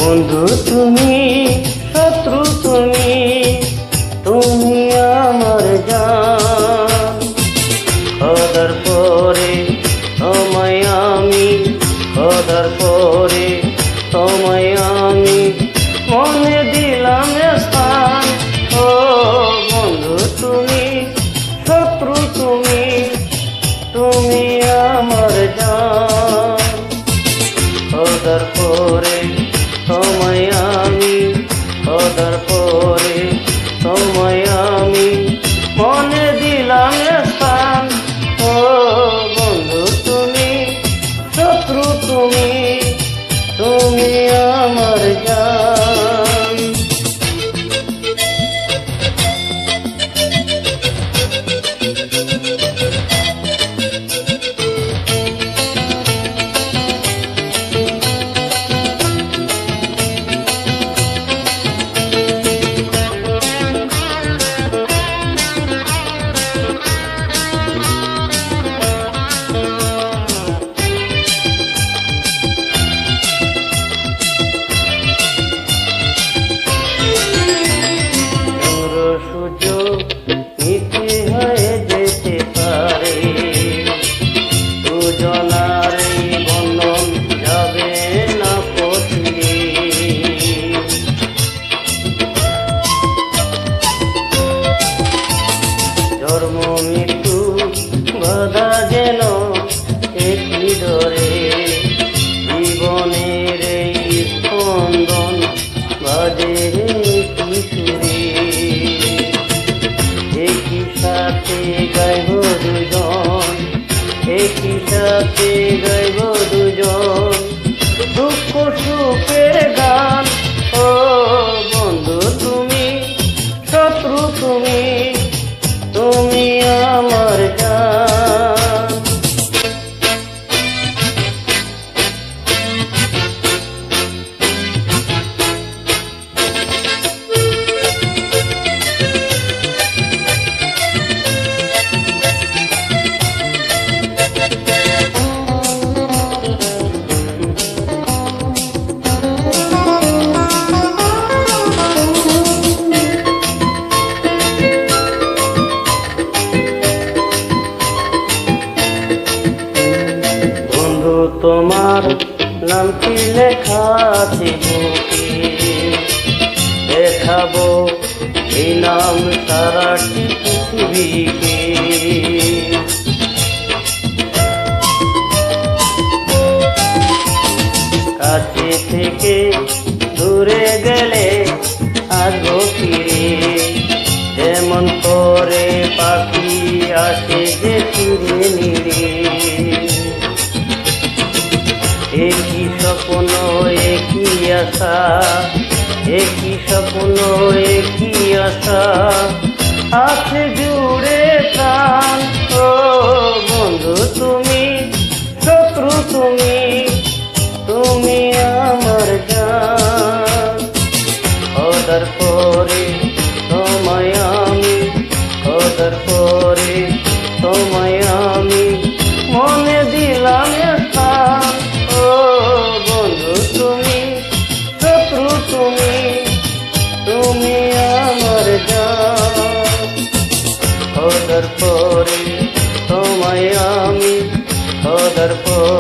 বন্ধু তুমি, শত্রু তুমি, তুমি আমার জান। খোদার পরে তোমায় আমি, খোদার পরে তোমায় আমি মনে দিলাম স্থান। ও বন্ধু তুমি, শত্রু তুমি, তুমি আমার জান। খোদার পরে তোমায় আমি, খোদার পরে তোমায় আমি মনে দিলাম স্থান। ও বন্ধু তুমি, শত্রু তুমি, তুমি আমার জান। সুযোগ মিথ্যে হয়ে যেতে পারে, দুজনার এই বন্ধন যাবে না পথিরে। জন্ম মৃত্যু বাধা যেন একই ডরে, জীবনের এই স্পন্দন বাজে কিশোরী। একই সাথে গাইব দুজন, একই সাথে গাইব দুজন দুঃখ সুখের গান। ও বন্ধু তুমি, শত্রু তুমি, তুমি আমার জান। তোমার নামটি লেখা আছে বুকে, দেখাবো এই নাম সারাটি পৃথিবীকে। কাছে থেকে দূরে গেলে আসবো ফিরে, যেমন করে পাখি আসে যে ফিরে নিরে। একই স্বপ্ন একই আশা, একই স্বপ্ন একই আশা আছে জুড়ে প্রাণ। ও বন্ধু তুমি, শত্রু তুমি, তুমি আমার জান। খোদার পরে তোমায় আমি, খোদার পরে তোমায় আমি মনে দিলাম স্থান। ও বন্ধু তুমি, শত্রু তুমি, তুমি আমার জান। খোদার পরে তোমায় আমি, খোদার পরে